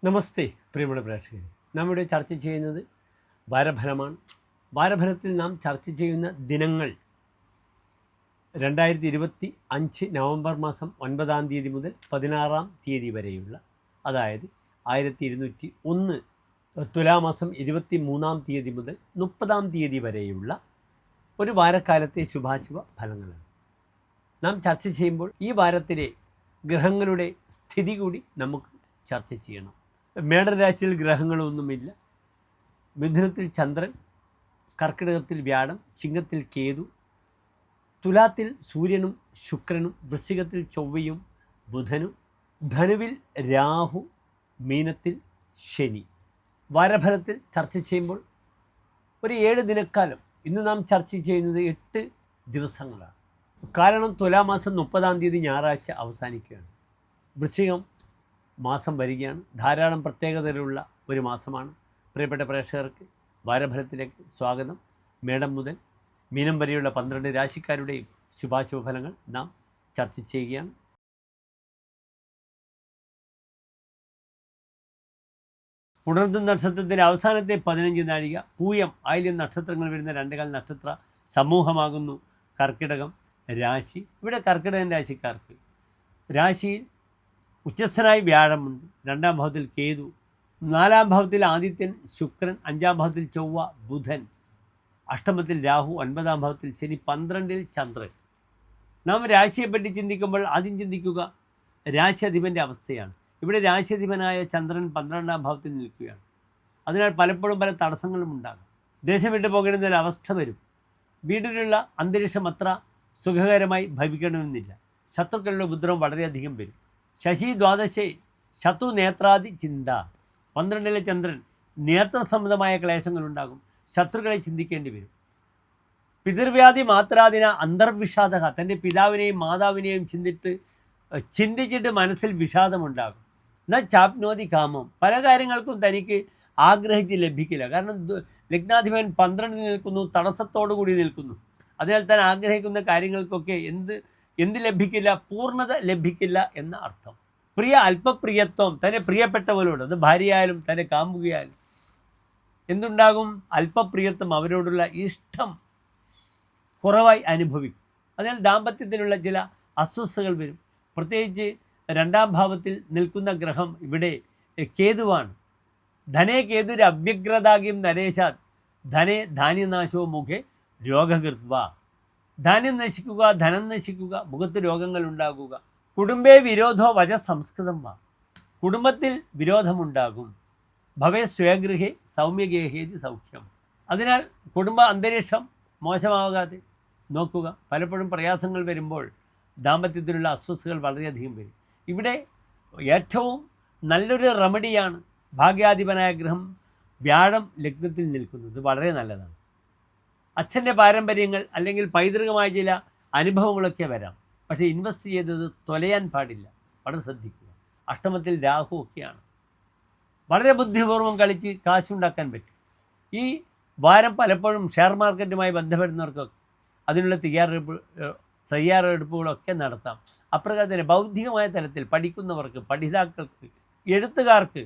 നമസ്തേ പ്രിയമുള്ള പ്രേക്ഷകരെ, നാം ഇവിടെ ചർച്ച ചെയ്യുന്നത് വാരഫലമാണ്. വാരഫലത്തിൽ നാം ചർച്ച ചെയ്യുന്ന ദിനങ്ങൾ 2025 നവംബർ മാസം 9-ാം തീയതി മുതൽ 16-ാം തീയതി വരെയുള്ള, അതായത് 1201 തുലാമാസം 23-ാം തീയതി മുതൽ 30-ാം തീയതി വരെയുള്ള ഒരു വാരക്കാലത്തെ ശുഭാശുഭ ഫലങ്ങളാണ് നാം ചർച്ച ചെയ്യുമ്പോൾ. ഈ വാരത്തിലെ ഗ്രഹങ്ങളുടെ സ്ഥിതി കൂടി നമുക്ക് ചർച്ച ചെയ്യണം. മേടരാശിയിൽ ഗ്രഹങ്ങളൊന്നുമില്ല. മിഥുനത്തിൽ ചന്ദ്രൻ, കർക്കിടകത്തിൽ വ്യാഴം, ചിങ്ങത്തിൽ കേതു, തുലാത്തിൽ സൂര്യനും ശുക്രനും, വൃശ്ചികത്തിൽ ചൊവ്വയും ബുധനും, ധനുവിൽ രാഹു, മീനത്തിൽ ശനി. വാരഫലത്തിൽ ചർച്ച ചെയ്യുമ്പോൾ ഒരു 7 ദിനക്കാലം. ഇന്ന് നാം ചർച്ച ചെയ്യുന്നത് 8 ദിവസങ്ങളാണ്. കാരണം തുലാമാസം 30-ാം തീയതി ഞായറാഴ്ച അവസാനിക്കുകയാണ്. വൃശ്ചികം മാസം വരികയാണ്. ധാരാളം പ്രത്യേകതകളുള്ള ഒരു മാസമാണ്. പ്രിയപ്പെട്ട പ്രേക്ഷകർക്ക് വാരഫലത്തിലേക്ക് സ്വാഗതം. മേടം മുതൽ മീനം വരെയുള്ള 12 രാശിക്കാരുടെയും ശുഭാശുഭ ഫലങ്ങൾ നാം ചർച്ച ചെയ്യുകയാണ്. പുണർദം നക്ഷത്രത്തിൻ്റെ അവസാനത്തെ 15 നാഴിക, പൂയം ആയില്യം നക്ഷത്രങ്ങൾ വരുന്ന 2 നക്ഷത്ര സമൂഹമാകുന്നു കർക്കിടകം രാശി. ഇവിടെ കർക്കിടകൻ രാശിക്കാർക്ക് രാശിയിൽ ഉച്ചസ്ഥനായി വ്യാഴമുണ്ട്, 2-ാം ഭാവത്തിൽ കേതു, 4-ാം ഭാവത്തിൽ ആദിത്യൻ ശുക്രൻ, 5-ാം ഭാവത്തിൽ ചൊവ്വ ബുധൻ, അഷ്ടമത്തിൽ രാഹു, 9-ാം ഭാവത്തിൽ ശനി, 12-ൽ ചന്ദ്രൻ. നാം രാശിയെപ്പറ്റി ചിന്തിക്കുമ്പോൾ ആദ്യം ചിന്തിക്കുക രാശിയധിപൻ്റെ അവസ്ഥയാണ്. ഇവിടെ രാശിയധിപനായ ചന്ദ്രൻ 12-ാം ഭാവത്തിൽ നിൽക്കുകയാണ്. അതിനാൽ പലപ്പോഴും പല തടസ്സങ്ങളും ഉണ്ടാകും. ദേശം വിട്ടു പോകേണ്ടുന്ന ഒരു അവസ്ഥ വരും. വീട്ടിലുള്ള അന്തരീക്ഷം അത്ര സുഖകരമായി ഭവിക്കണമെന്നില്ല. ശത്രുക്കളുടെ ഉപദ്രവം വളരെയധികം വരും. ശശി ദ്വാദശേ ശത്രു നേത്രാദി ചിന്ത, 12-ലെ ചന്ദ്രൻ നേത്ര സംബന്ധമായ ക്ലേശങ്ങളുണ്ടാകും. ശത്രുക്കളെ ചിന്തിക്കേണ്ടി വരും. പിതൃവ്യാധി മാത്രാദിന അന്തർവിഷാദ, തൻ്റെ പിതാവിനെയും മാതാവിനെയും ചിന്തിച്ചിട്ട് മനസ്സിൽ വിഷാദമുണ്ടാകും. എന്നാൽ ചാപ്നോതി കാമം, പല കാര്യങ്ങൾക്കും തനിക്ക് ആഗ്രഹിച്ച് ലഭിക്കില്ല. കാരണം ലഗ്നാധിപൻ 12 നിൽക്കുന്നു, തടസ്സത്തോടു കൂടി നിൽക്കുന്നു. അതിനാൽ താൻ ആഗ്രഹിക്കുന്ന കാര്യങ്ങൾക്കൊക്കെ എന്ത് ലഭിക്കില്ല? പൂർണ്ണത ലഭിക്കില്ല എന്ന അർത്ഥം. പ്രിയ അല്പപ്രിയത്വം, തന്നെ പ്രിയപ്പെട്ടവരോട്, അത് ഭാര്യയായാലും തന്നെ കാമുകിയായാലും എന്തുണ്ടാകും? അല്പപ്രിയത്വം, അവരോടുള്ള ഇഷ്ടം കുറവായി അനുഭവിക്കും. അതിനാൽ ദാമ്പത്യത്തിലുള്ള ചില അസ്വസ്ഥതകൾ വരും. പ്രത്യേകിച്ച് 2-ാം ഭാവത്തിൽ നിൽക്കുന്ന ഗ്രഹം ഇവിടെ കേതുവാണ്. ധനേ കേതുര് അവ്യഗ്രതാകിയും നരേശാത് ധനേ ധാന്യനാശോ മുഖേ രോഗകൃത്വ, ധാന്യം നശിക്കുക, ധനം നശിക്കുക, മുഖത്ത് രോഗങ്ങൾ ഉണ്ടാകുക. കുടുംബേ വിരോധോ വച സംസ്കൃതം വാ, കുടുംബത്തിൽ വിരോധമുണ്ടാകും. ഭവേ സ്വഗൃഹേ സൗമ്യഗേഹേതി സൗഖ്യം. അതിനാൽ കുടുംബ അന്തരീക്ഷം മോശമാകാതെ നോക്കുക. പലപ്പോഴും പ്രയാസങ്ങൾ വരുമ്പോൾ ദാമ്പത്യത്തിലുള്ള അസ്വസ്ഥതകൾ വളരെയധികം വരും. ഇവിടെ ഏറ്റവും നല്ലൊരു റെമഡിയാണ് ഭാഗ്യാധിപനായ ഗ്രഹം വ്യാഴം ലഗ്നത്തിൽ നിൽക്കുന്നത്. വളരെ നല്ലതാണ്. അച്ഛൻ്റെ പാരമ്പര്യങ്ങൾ അല്ലെങ്കിൽ പൈതൃകമായ ചില അനുഭവങ്ങളൊക്കെ വരാം. പക്ഷേ ഇൻവെസ്റ്റ് ചെയ്തത് തൊലയാൻ പാടില്ല. വളരെ ശ്രദ്ധിക്കുക. അഷ്ടമത്തിൽ രാഹു ഒക്കെയാണ്. വളരെ ബുദ്ധിപൂർവ്വം കളിച്ച് കാശുണ്ടാക്കാൻ പറ്റും. ഈ വാരം പലപ്പോഴും ഷെയർ മാർക്കറ്റുമായി ബന്ധപ്പെടുന്നവർക്കൊക്കെ അതിനുള്ള തയ്യാറെടുപ്പുകളൊക്കെ നടത്താം. അപ്രകാരം തന്നെ ബൗദ്ധികമായ തലത്തിൽ പഠിക്കുന്നവർക്ക്, പഠിതാക്കൾക്ക്, എഴുത്തുകാർക്ക്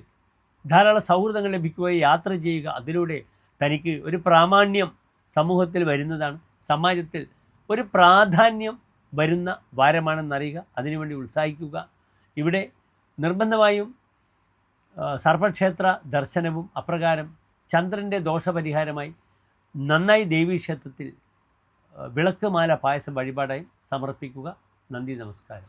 ധാരാളം സൗഹൃദങ്ങൾ ലഭിക്കുകയും യാത്ര ചെയ്യുക, അതിലൂടെ തനിക്ക് ഒരു പ്രാമാണ്യം സമൂഹത്തിൽ വരുന്നതാണ്. സമാജത്തിൽ ഒരു പ്രാധാന്യം വരുന്ന വാരമാണെന്നറിയുക. അതിനുവേണ്ടി ഉത്സാഹിക്കുക. ഇവിടെ നിർബന്ധമായും സർപ്പക്ഷേത്ര ദർശനവും അപ്രകാരം ചന്ദ്രൻ്റെ ദോഷപരിഹാരമായി നന്നായി ദേവീക്ഷേത്രത്തിൽ വിളക്കുമാല പായസം വഴിപാടായി സമർപ്പിക്കുക. നന്ദി, നമസ്കാരം.